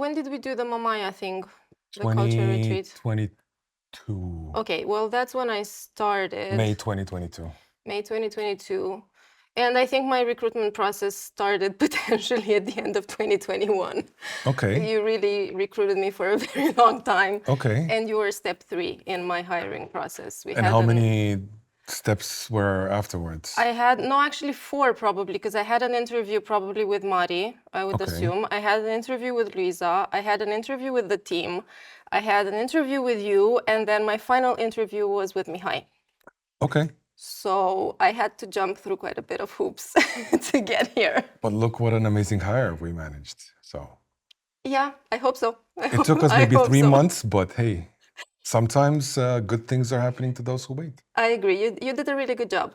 when did we do the Mamaya thing? The culture retreat? 2022. Okay, well, that's when I started. May 2022. May 2022. And I think my recruitment process started potentially at the end of 2021. Okay. You really recruited me for a very long time. Okay. And you were step 3 in my hiring process. And how many steps were afterwards? I had, no, actually 4 probably, because I had an interview probably with Mari, I would assume. I had an interview with Luisa. I had an interview with the team. I had an interview with you. And then my final interview was with Mihai. Okay. So I had to jump through quite a bit of hoops to get here. But look what an amazing hire we managed. So yeah, I hope so. It took us maybe 3 months, but hey, sometimes good things are happening to those who wait. I agree. You did a really good job.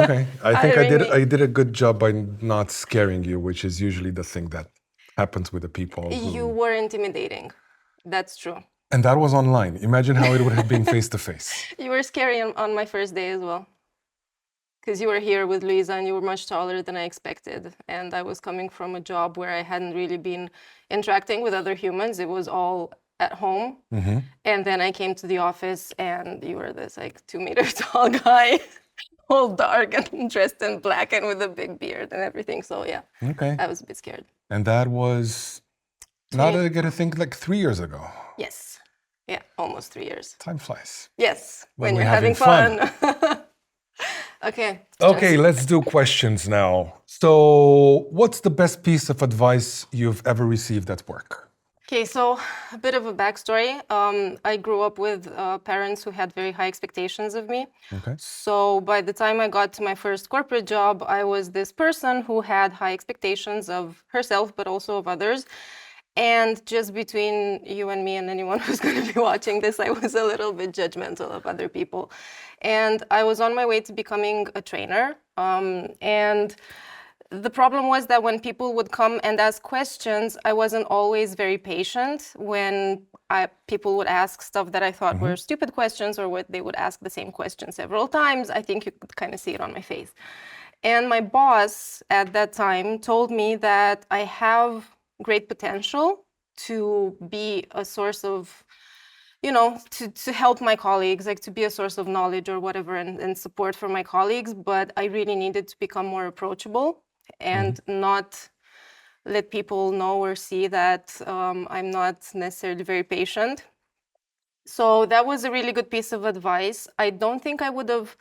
Okay, I think I did a good job by not scaring you, which is usually the thing that happens with the people. You were intimidating. That's true. And that was online. Imagine how it would have been face to face. You were scary on my first day as well. Because you were here with Luisa and you were much taller than I expected. And I was coming from a job where I hadn't really been interacting with other humans. It was all at home. And then I came to the office and you were this like 2-meter tall guy, all dark and dressed in black and with a big beard and everything. So yeah, I was a bit scared. And that was, now that I get to think, like 3 years ago. Yes. Yeah, almost 3 years. Time flies. Yes, when you're having fun. Okay, let's do questions now. So what's the best piece of advice you've ever received at work? Okay, so a bit of a backstory. I grew up with parents who had very high expectations of me. Okay. So by the time I got to my first corporate job, I was this person who had high expectations of herself, but also of others. And just between you and me and anyone who's going to be watching this, I was a little bit judgmental of other people. And I was on my way to becoming a trainer. And the problem was that when people would come and ask questions, I wasn't always very patient when people would ask stuff that I thought were stupid questions, or they would ask the same question several times. I think you could kind of see it on my face. And my boss at that time told me that I have great potential to be a source of, to help my colleagues, like to be a source of knowledge or whatever and support for my colleagues. But I really needed to become more approachable and not let people know or see that I'm not necessarily very patient. So that was a really good piece of advice. I don't think I would have.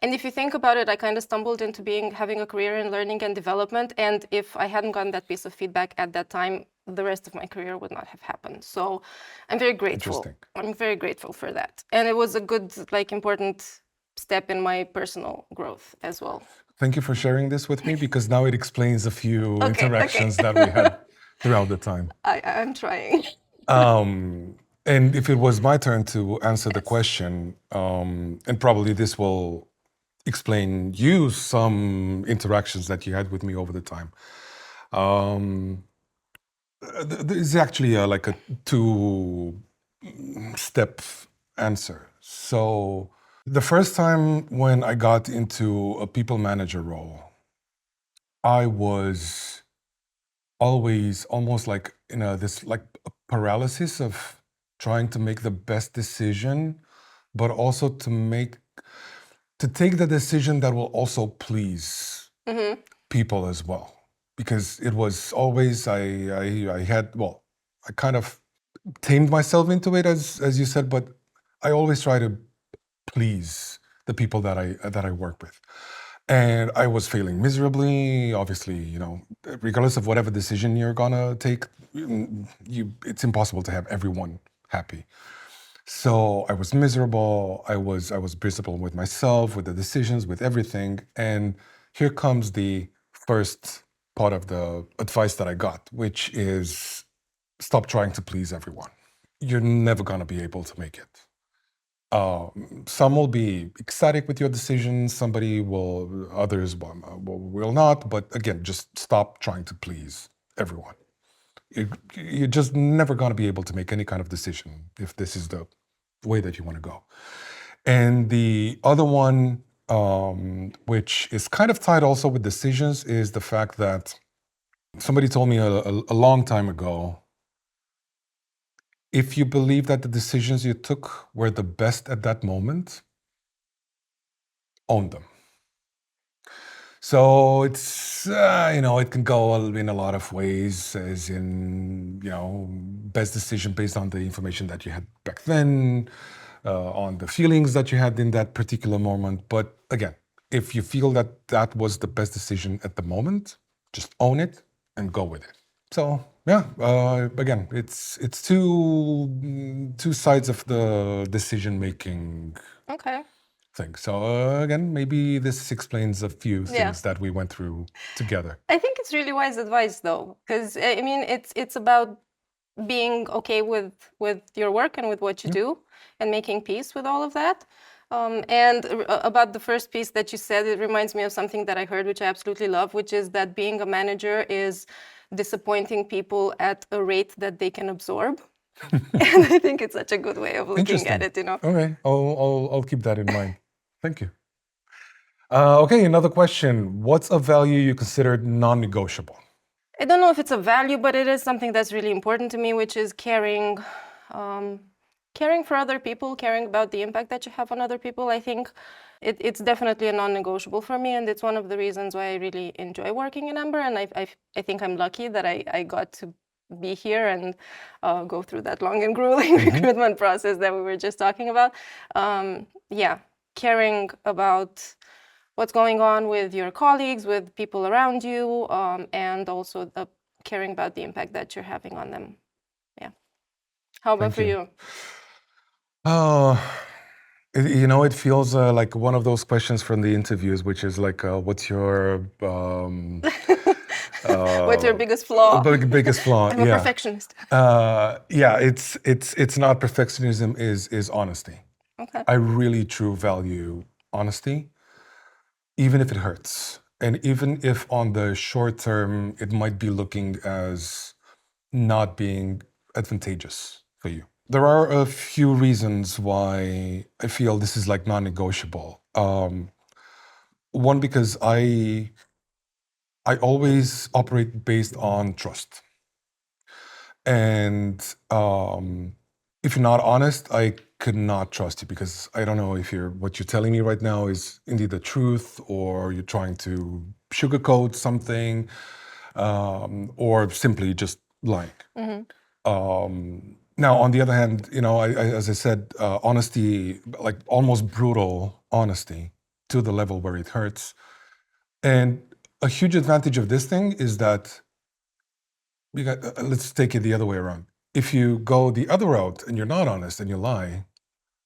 And if you think about it, I kind of stumbled into having a career in learning and development. And if I hadn't gotten that piece of feedback at that time, the rest of my career would not have happened. So I'm very grateful. I'm very grateful for that. And it was a good, important step in my personal growth as well. Thank you for sharing this with me, because now it explains a few interactions that we had throughout the time. I'm trying. And if it was my turn to answer the question, and probably this will explain you some interactions that you had with me over the time. There's actually like a 2-step answer. So the first time when I got into a people manager role, I was always almost like in this like a paralysis of trying to make the best decision, but also to take the decision that will also please people as well. Because it was always, I kind of tamed myself into it, as you said, but I always try to please the people that I work with. And I was failing miserably. Obviously, regardless of whatever decision you're gonna take, it's impossible to have everyone happy. So I was miserable. I was miserable with myself, with the decisions, with everything. And here comes the first part of the advice that I got, which is stop trying to please everyone. You're never gonna be able to make it. Some will be ecstatic with your decisions. Others will not. But again, just stop trying to please everyone. You're just never going to be able to make any kind of decision if this is the way that you want to go. And the other one, which is kind of tied also with decisions, is the fact that somebody told me a long time ago, if you believe that the decisions you took were the best at that moment, own them. So it's, it can go in a lot of ways, as in, best decision based on the information that you had back then, on the feelings that you had in that particular moment. But again, if you feel that that was the best decision at the moment, just own it and go with it. So yeah, again, it's two sides of the decision-making Okay. thing. So again, maybe this explains a few things that we went through together. I think it's really wise advice, though, because I mean, it's about being okay with your work and with what you do, and making peace with all of that. And about the first piece that you said, it reminds me of something that I heard, which I absolutely love, which is that being a manager is disappointing people at a rate that they can absorb. And I think it's such a good way of looking at it, Okay, I'll keep that in mind. Thank you. Okay, another question. What's a value you consider non-negotiable? I don't know if it's a value, but it is something that's really important to me, which is caring for other people, caring about the impact that you have on other people. I think it's definitely a non-negotiable for me, and it's one of the reasons why I really enjoy working in Amber. And I think I'm lucky that I got to be here and go through that long and grueling recruitment process that we were just talking about. Yeah, caring about what's going on with your colleagues, with people around you, and also caring about the impact that you're having on them. Yeah. How about for you? It feels like one of those questions from the interviews, which is like, what's your... what's your biggest flaw? Biggest flaw, I'm a perfectionist. It's not perfectionism, is honesty. Okay. I really truly value honesty, even if it hurts. And even if on the short term, it might be looking as not being advantageous for you. There are a few reasons why I feel this is like non-negotiable. One, because I always operate based on trust. And if you're not honest, I could not trust you, because I don't know if what you're telling me right now is indeed the truth, or you're trying to sugarcoat something, or simply just lying. Now, on the other hand, as I said, honesty, like almost brutal honesty to the level where it hurts. And a huge advantage of this thing is that let's take it the other way around. If you go the other route and you're not honest and you lie,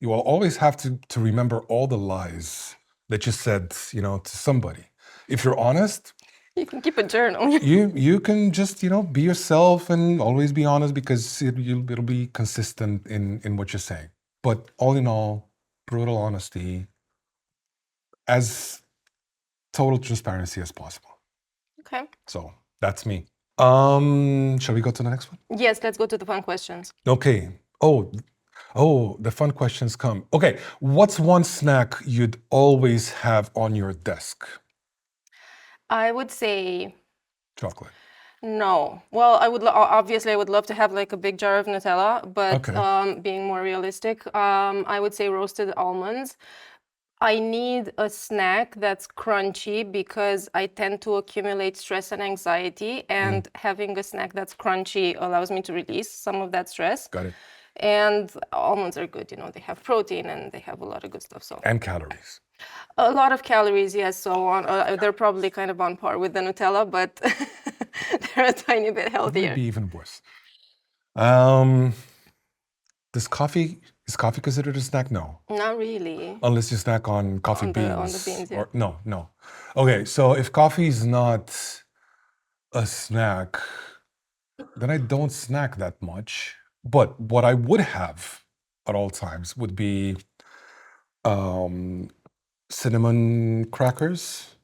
you will always have to remember all the lies that you said, to somebody. If you're honest, you can keep a journal. you can just, be yourself and always be honest, because it'll be consistent in what you're saying. But all in all, brutal honesty, as total transparency as possible. Okay. So that's me. Shall we go to the next one? Yes, let's go to the fun questions. Okay. Oh, the fun questions come. Okay, what's one snack you'd always have on your desk? I would say chocolate. No. Well, obviously I would love to have like a big jar of Nutella, but being more realistic, I would say roasted almonds. I need a snack that's crunchy because I tend to accumulate stress and anxiety, and having a snack that's crunchy allows me to release some of that stress. Got it. And almonds are good, they have protein and they have a lot of good stuff. And calories. A lot of calories, yes. So they're probably kind of on par with the Nutella, but they're a tiny bit healthier. Maybe even worse. Is coffee considered a snack? No. Not really. Unless you snack on coffee beans. On the beans, yeah. No. Okay, so if coffee is not a snack, then I don't snack that much. But what I would have at all times would be cinnamon crackers,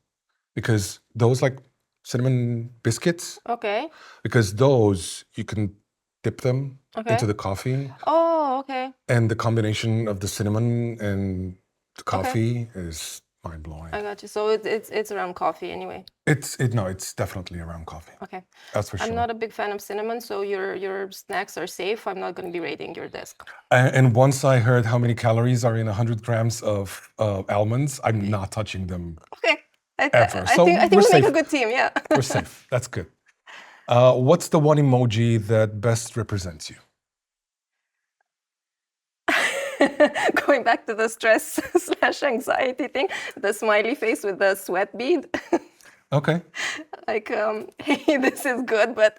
because those, like cinnamon biscuits. Okay. Because those, you can dip them into the coffee. Oh, okay. And the combination of the cinnamon and the coffee is mind blowing. I got you. So it's around coffee anyway. It's definitely around coffee. Okay. That's for sure. I'm not a big fan of cinnamon, so your snacks are safe. I'm not going to be raiding your desk. And once I heard how many calories are in 100 grams of almonds, I'm not touching them Okay. ever. I So think we're we make safe. a good team. Yeah. We're safe. That's good. What's the one emoji that best represents you? Going back to the stress / anxiety thing, the smiley face with the sweat bead. Okay. Like, hey, this is good, but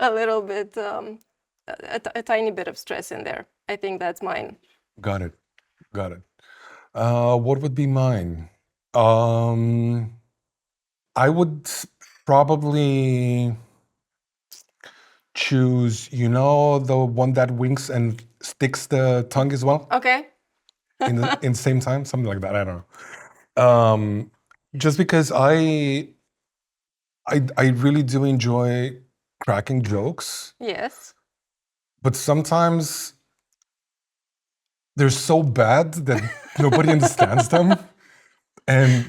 a little bit, a tiny bit of stress in there. I think that's mine. Got it. Got it. What would be mine? I would probably choose, the one that winks and sticks the tongue as well Okay. in the same time, something like that. I don't know. Just because I really do enjoy cracking jokes, Yes. but sometimes they're so bad that nobody understands them. And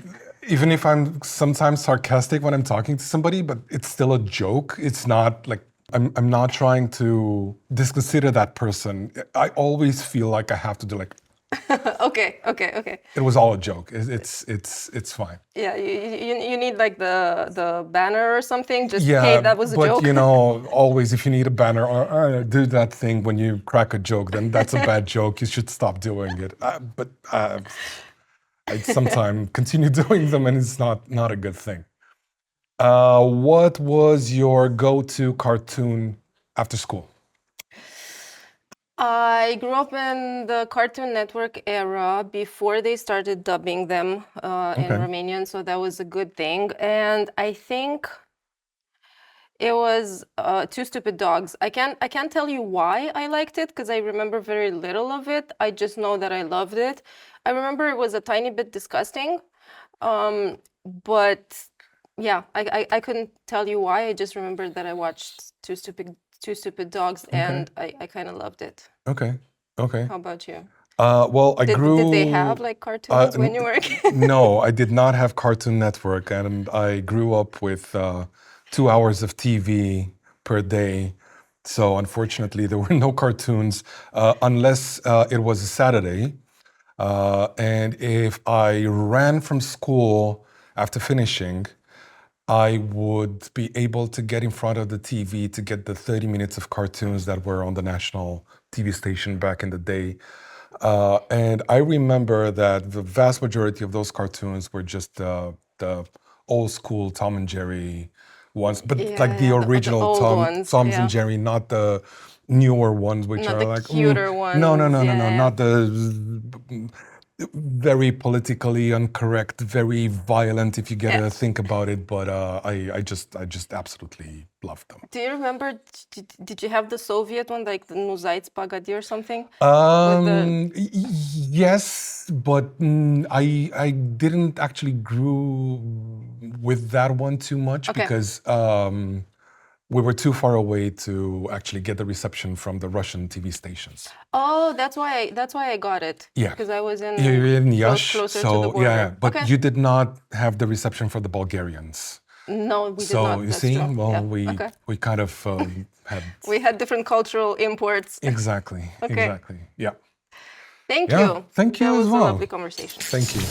even if I'm sometimes sarcastic when I'm talking to somebody, but it's still a joke. It's not like I'm not trying to disconsider that person. I always feel like I have to do like, Okay. it was all a joke. It's fine. Yeah, you need like the banner or something. Just Yeah, hey, that was a but joke. always if you need a banner or do that thing when you crack a joke, then that's a bad joke. You should stop doing it. But I sometimes continue doing them, and it's not a good thing. What was your go-to cartoon after school? I grew up in the Cartoon Network era before they started dubbing them in Romanian, so that was a good thing. And I think it was Two Stupid Dogs. I can't tell you why I liked it because I remember very little of it. I just know that I loved it. I remember it was a tiny bit disgusting, but yeah, I couldn't tell you why. I just remember that I watched Two Stupid Dogs, and I kind of loved it. Okay. How about you? Well, I Did they have like cartoons when you were a kid? No, I did not have Cartoon Network, and I grew up with 2 hours of TV per day. So unfortunately, there were no cartoons unless it was a Saturday. And if I ran from school after finishing, I would be able to get in front of the TV to get the 30 minutes of cartoons that were on the national TV station back in the day. And I remember that the vast majority of those cartoons were just the old school Tom and Jerry ones, but like the Yeah, the original old ones, Tom's yeah. and Jerry, not the newer ones, which Not are the like cuter no, ones, yeah. not the very politically incorrect, very violent if you get to think about it. But I just absolutely loved them. Do you remember, did you have the Soviet one, like the Nuzaiți Pagadi or something? Yes, but I didn't actually grew with that one too much because we were too far away to actually get the reception from the Russian TV stations. Oh, that's why I got it. Yeah. Because I was in You're in Iași, closer to so the border. yeah, but you did not have the reception for the Bulgarians. No, we did So not. you That's see, true. well, Yeah. we kind of had We had different cultural imports. exactly. Yeah. Thank Yeah, you. thank you That as was well. a lovely conversation. Thank you.